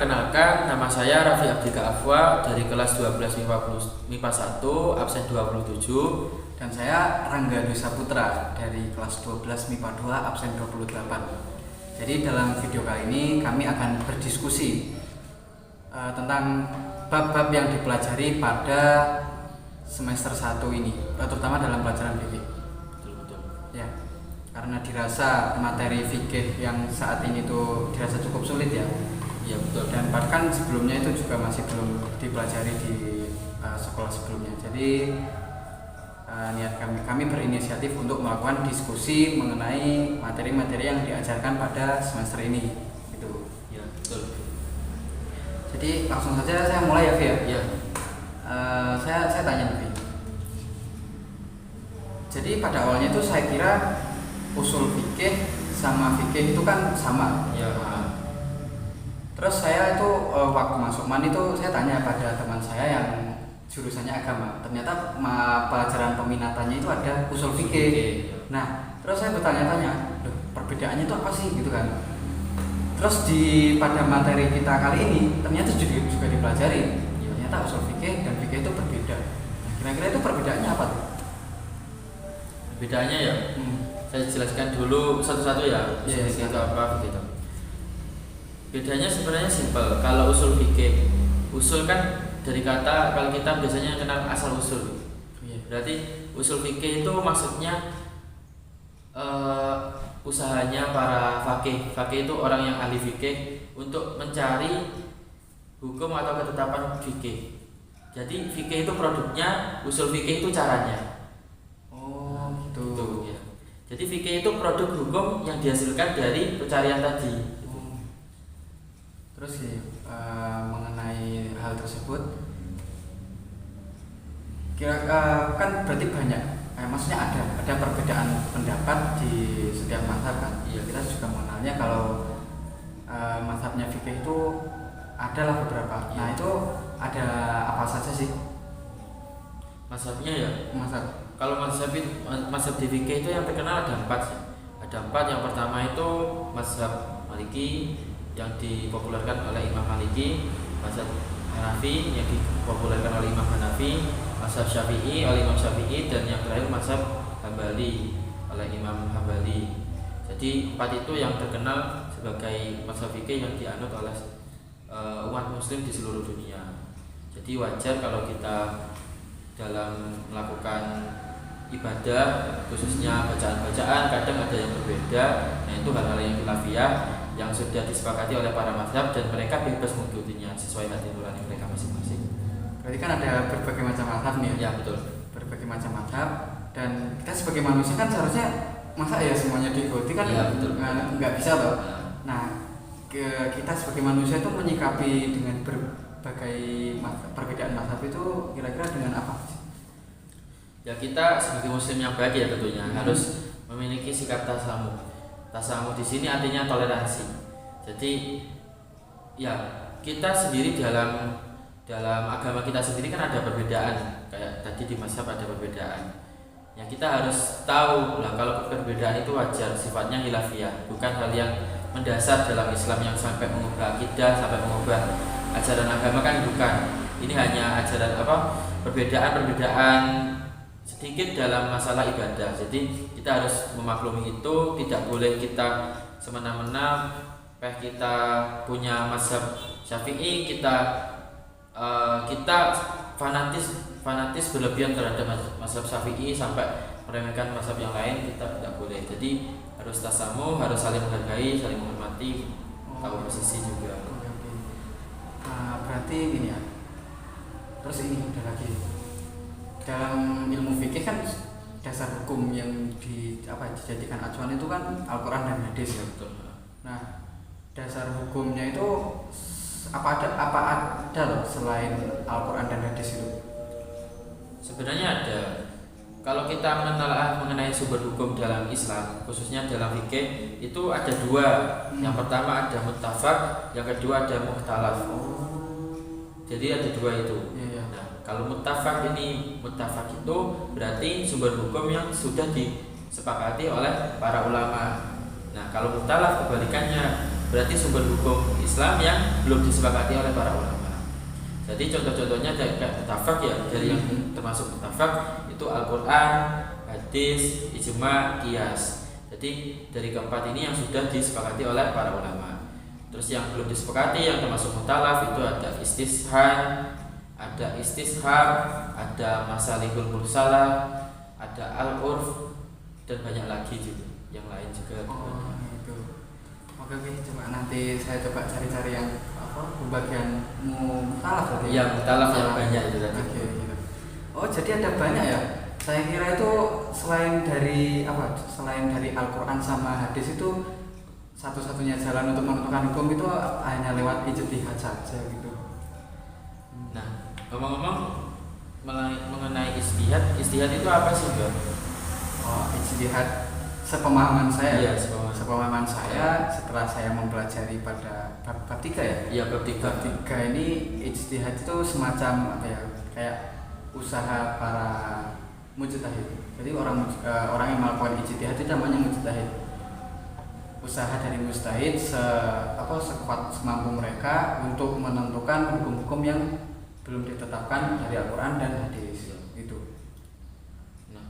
perkenalkan, nama saya Raffi Abdika Afwa dari kelas 12 MIPA 1, absen 27. Dan saya Rangga Dwi Saputra dari kelas 12 MIPA 2, absen 28. Jadi dalam video kali ini kami akan berdiskusi tentang bab-bab yang dipelajari pada semester 1 ini, terutama dalam pelajaran fikih. Betul. Ya, karena dirasa materi fikih yang saat ini tuh dirasa cukup sulit ya. Iya betul. Dan bahkan sebelumnya itu juga masih belum dipelajari di sekolah sebelumnya. Jadi niat kami berinisiatif untuk melakukan diskusi mengenai materi-materi yang diajarkan pada semester ini gitu. Iya betul. Jadi langsung saja saya mulai ya Vi ya. Iya. Saya tanya Vi. Jadi pada awalnya itu saya kira usul fikih sama fikih itu kan sama. Iya. Terus saya itu waktu masuk MAN itu saya tanya pada teman saya yang jurusannya agama. Ternyata pelajaran peminatannya itu ada usul fikih. Nah, terus saya bertanya-tanya, loh, perbedaannya itu apa sih gitu kan? Terus pada materi kita kali ini ternyata juga dipelajari. Ternyata usul fikih dan fikih itu berbeda. Nah, kira-kira itu perbedaannya apa tuh? Perbedaannya ya, saya jelaskan dulu satu-satu ya. Usul fikih itu apa begitu. Bedanya sebenarnya simpel. Kalau usul fikih, usul kan dari kata, kalau kita biasanya kenal asal usul. Berarti usul fikih itu maksudnya usahanya para fakih. Fakih itu orang yang ahli fikih untuk mencari hukum atau ketetapan fikih. Jadi fikih itu produknya, usul fikih itu caranya. Oh gitu. Gitu ya. Jadi fikih itu produk hukum yang dihasilkan dari pencarian tadi. Terus sih mengenai hal tersebut, kan berarti banyak, maksudnya ada perbedaan pendapat di setiap mazhab kan. Iya. Kita juga mengenalnya kalau mazhabnya fikih itu adalah beberapa. Iya. Nah itu ada apa saja sih Mazhabnya ya. mazhab? Kalau mazhab di fikih itu yang terkenal ada 4 sih. Ada 4. Yang pertama itu mazhab Maliki yang dipopulerkan oleh Imam Maliki, mazhab Hanafi yang dipopulerkan oleh Imam Hanafi, mazhab Syafi'i oleh Imam Syafi'i, dan yang terakhir mazhab Hambali oleh Imam Hambali. Jadi 4 itu yang terkenal sebagai mazhab fikih yang dianut oleh umat muslim di seluruh dunia. Jadi wajar kalau kita dalam melakukan ibadah, khususnya bacaan-bacaan, kadang ada yang berbeda. Nah itu hal-hal yang khilafiyah yang sudah disepakati oleh para mazhab dan mereka bebas mengikutinya sesuai hati nurani mereka masing-masing. Berarti kan ada berbagai macam mazhab nih Ya betul. Berbagai macam mazhab, dan kita sebagai manusia kan seharusnya masa ya semuanya diikuti kan? Ya, betul. Nggak bisa loh. Nah kita sebagai manusia itu menyikapi dengan berbagai perbedaan mazhab itu kira-kira dengan apa? Ya kita sebagai muslim yang baik ya tentunya harus memiliki sikap tasamuh. Tasamuh di sini artinya toleransi. Jadi ya kita sendiri dalam agama kita sendiri kan ada perbedaan. Kayak tadi di mazhab ada perbedaan. Ya kita harus tahu lah kalau perbedaan itu wajar, sifatnya khilafiyah, bukan hal yang mendasar dalam Islam yang sampai mengubah akidah, sampai mengubah ajaran agama kan bukan. Ini hanya ajaran perbedaan sedikit dalam masalah ibadah. Jadi kita harus memaklumi itu, tidak boleh kita semena-mena. Kita punya mazhab Syafi'i, kita fanatis berlebihan terhadap mazhab Syafi'i sampai meremehkan mazhab yang lain, kita tidak boleh. Jadi harus tasamuh, harus saling menghargai, saling menghormati, tahu posisi juga. Oke. Berarti ini ya. Terus ini ada lagi. Dalam ilmu fikih kan dasar hukum yang dijadikan acuan itu kan Al-Quran dan hadis ya. Betul. Nah, dasar hukumnya itu apa ada loh selain Al-Quran dan hadis itu? Sebenarnya ada. Kalau kita menelaah mengenai sumber hukum dalam Islam, khususnya dalam fikih, itu ada 2. Yang pertama ada muttafaq, yang kedua ada mukhtalaf. Jadi ada 2 itu. Iya. Nah, kalau muttafaq itu berarti sumber hukum yang sudah disepakati oleh para ulama. Nah, kalau mukhtalaf kebalikannya, berarti sumber hukum Islam yang belum disepakati oleh para ulama. Jadi contoh-contohnya kayak mutafak ya, dari yang termasuk mutafak itu Al-Quran, hadis, ijma, qiyas. Jadi dari keempat ini yang sudah disepakati oleh para ulama. Terus yang belum disepakati yang termasuk mutalaf itu ada istishab, ada masalihul mursalah, ada al-urf, dan banyak lagi juga yang lain juga. Itu. Oke, coba nanti saya coba cari-cari yang bagian mutalaf berarti. Ya, mutalaf yang banyak itu tadi. Oke, gitu. Oh, jadi ada banyak ya. Saya kira itu selain dari Al-Qur'an sama hadis itu satu-satunya jalan untuk menentukan hukum itu hanya lewat ijtihad saja gitu. Nah, ngomong-ngomong mengenai ijtihad itu apa sih, Bang? Oh, ijtihad sepemahaman saya. Iya, sepemahaman saya setelah saya mempelajari pada bab 3 ya. Iya, bab 3. Bab 3 ini ijtihad itu semacam apa ya? Kayak usaha para mujtahid. Jadi orang yang melakukan ijtihad itu namanya mujtahid. Usaha dari mujtahid sekuat semampu mereka untuk menentukan hukum-hukum yang belum ditetapkan dari Al-Quran dan hadis itu. Nah,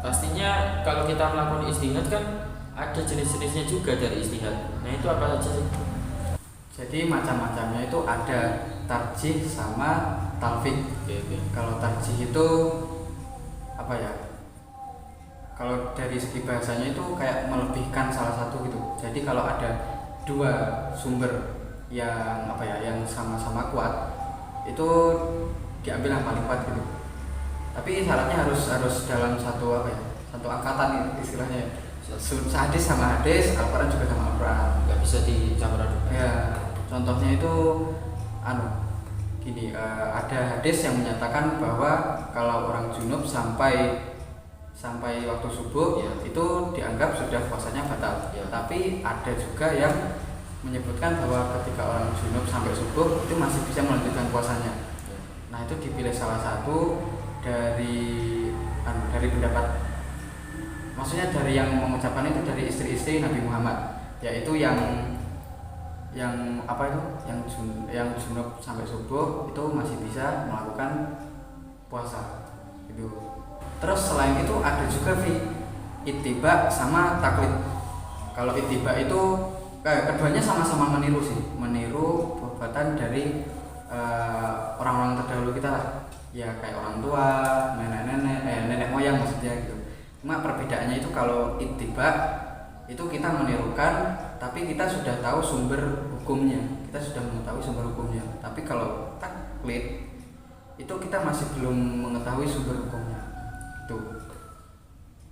pastinya kalau kita melakukan ijtihad kan ada jenis-jenisnya juga dari ijtihad. Nah, itu apa saja sih? Jadi macam-macamnya itu ada tarjih sama talfik. Kalau tarjih itu apa ya? Kalau dari segi bahasanya itu kayak melebihkan salah satu gitu. Jadi kalau ada dua sumber yang yang sama-sama kuat, itu diambil yang paling kuat gitu. Tapi syaratnya harus dalam satu angkatan istilahnya. Hadis sama hadis, Al-Quran juga sama Al-Quran. Nggak bisa dicampur aduk. Ya, contohnya itu gini, ada hadis yang menyatakan bahwa kalau orang junub sampai waktu subuh ya, itu dianggap sudah puasanya batal. Ya. Tapi ada juga yang menyebutkan bahwa ketika orang junub sampai subuh itu masih bisa melanjutkan puasanya. Ya. Nah, itu dipilih salah satu dari pendapat, maksudnya dari yang mengucapkan itu dari istri-istri Nabi Muhammad, yaitu yang junub sampai subuh itu masih bisa melakukan puasa itu. Terus selain itu ada juga ittiba sama taklid. Kalau ittiba itu keduanya sama-sama meniru perbuatan dari orang-orang terdahulu kita lah. Ya kayak orang tua, nenek moyang maksudnya gitu. Cuma perbedaannya itu kalau ittiba itu kita menirukan tapi kita sudah tahu sumber hukumnya. Tapi kalau taklid itu kita masih belum mengetahui sumber hukumnya.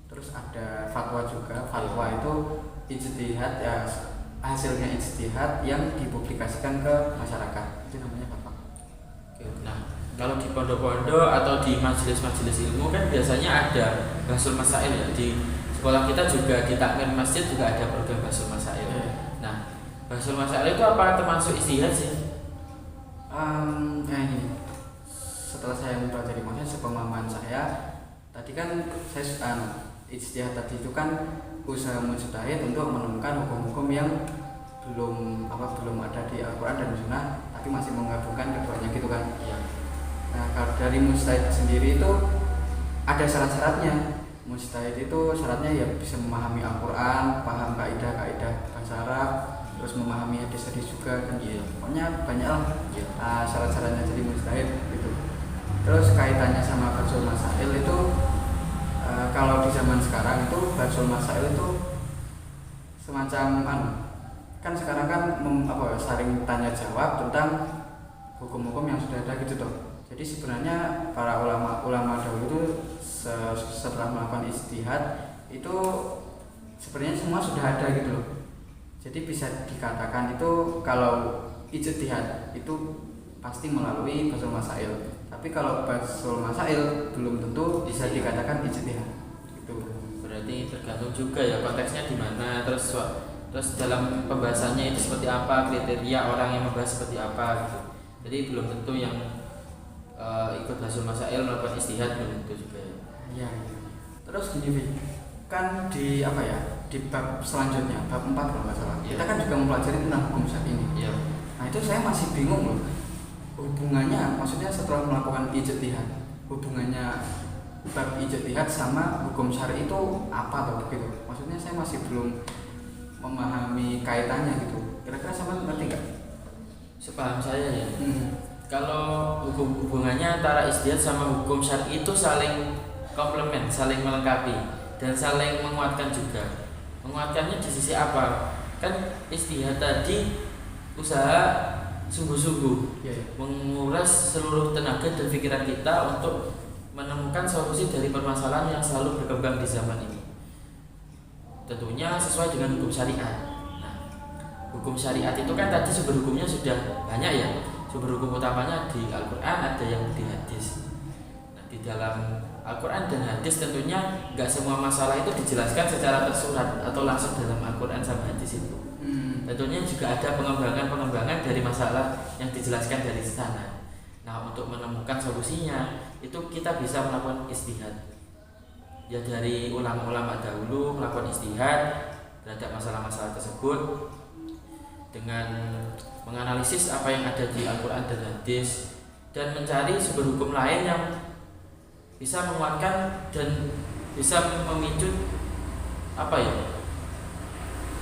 Terus ada fatwa juga. Fatwa itu ijtihad ya, hasilnya ijtihad yang dipublikasikan ke masyarakat, itu namanya fatwa. Nah, kalau di pondok-pondok atau di majelis-majelis ilmu kan biasanya ada bahsul masail ya. Di sekolah kita juga di takmir masjid juga ada program bahsul masail. Nah, bahsul masail itu apa termasuk ijtihad sih? Ini setelah saya mempelajari, maksudnya sepemahaman saya tadi kan ijtihad tadi itu kan usaha mujtahid untuk menemukan hukum-hukum yang belum ada di Al-Quran dan Sunnah, tapi masih menggabungkan keduanya gitu kan. Ya. Nah, kalau dari mujtahid sendiri itu ada syarat-syaratnya. Mujtahid itu syaratnya ya bisa memahami Al-Quran, paham kaidah-kaidah bahasa Arab, terus memahami hadis-hadis juga kan. Pokoknya banyak lah syarat-syaratnya jadi mujtahid gitu. Terus kaitannya sama bahsul masail itu kalau di zaman sekarang itu bahsul masail itu semacam kan sekarang kan saling tanya jawab tentang hukum-hukum yang sudah ada gitu toh. Jadi sebenarnya para ulama dahulu itu setelah melakukan ijtihad itu sebenarnya semua sudah ada gitu loh. Jadi bisa dikatakan itu kalau ijtihad itu pasti melalui bahsul masail. Tapi kalau bahsul masail belum tentu bisa dikatakan ijtihad. Itu berarti tergantung juga ya konteksnya di mana, terus dalam pembahasannya itu seperti apa, kriteria orang yang membahas seperti apa gitu. Jadi belum tentu yang ikut bahsul masail melakukan ijtihad belum tentu juga ya. Iya. Terus gini, kan di di bab selanjutnya, bab 4 kalau nggak salah. Iya. Kita kan juga mempelajari tentang hukum syar'i ini. Iya. Nah itu saya masih bingung loh, hubungannya, maksudnya setelah melakukan ijtihad, hubungannya bab ijtihad sama hukum syar'i itu apa atau begitu? Maksudnya saya masih belum memahami kaitannya gitu. Kira-kira sama ngerti nggak? Sepaham saya ya. Kalau hubungannya antara ijtihad sama hukum syar'i itu saling komplement, saling melengkapi dan saling menguatkan juga. Menguatkannya di sisi apa? Kan ijtihad tadi usaha sungguh-sungguh menguras seluruh tenaga dan pikiran kita untuk menemukan solusi dari permasalahan yang selalu berkembang di zaman ini. Tentunya sesuai dengan hukum syariat. Nah, hukum syariat itu kan tadi sumber hukumnya sudah banyak ya. Sumber hukum utamanya di Al-Quran, ada yang di hadis. Nah, di dalam Al-Quran dan hadis tentunya nggak semua masalah itu dijelaskan secara tersurat atau langsung dalam Al-Quran sama hadis itu. Tentunya juga ada pengembangan dari masalah yang dijelaskan dari sana. Nah, untuk menemukan solusinya itu kita bisa melakukan ijtihad. Ya dari ulama-ulama dahulu melakukan ijtihad terhadap masalah-masalah tersebut dengan menganalisis apa yang ada di Al-Quran dan hadis dan mencari sumber hukum lain yang bisa menguatkan dan bisa memicu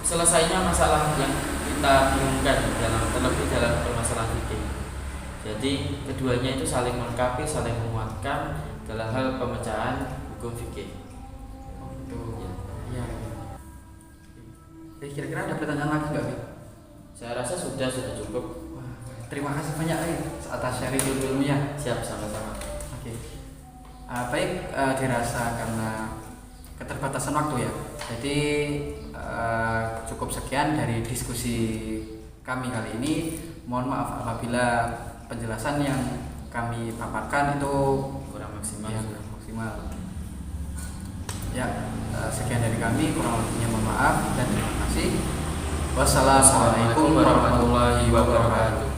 selesainya masalah yang kita bingungkan terlebih dalam permasalahan fikih. Jadi keduanya itu saling melengkapi, saling menguatkan dalam hal pemecahan hukum fikih. Ya. Kira-kira ada pertanyaan lagi nggak? Saya rasa sudah cukup. Wah, terima kasih banyak atas sharing ilmunya. Siap, sama-sama. Oke. Baik, dirasa karena keterbatasan waktu ya. Jadi cukup sekian dari diskusi kami kali ini. Mohon maaf apabila penjelasan yang kami paparkan itu Kurang maksimal. ya, kurang maksimal. Ya, sekian dari kami, kurang lebihnya mohon maaf dan terima kasih. Wassalamualaikum warahmatullahi wabarakatuh.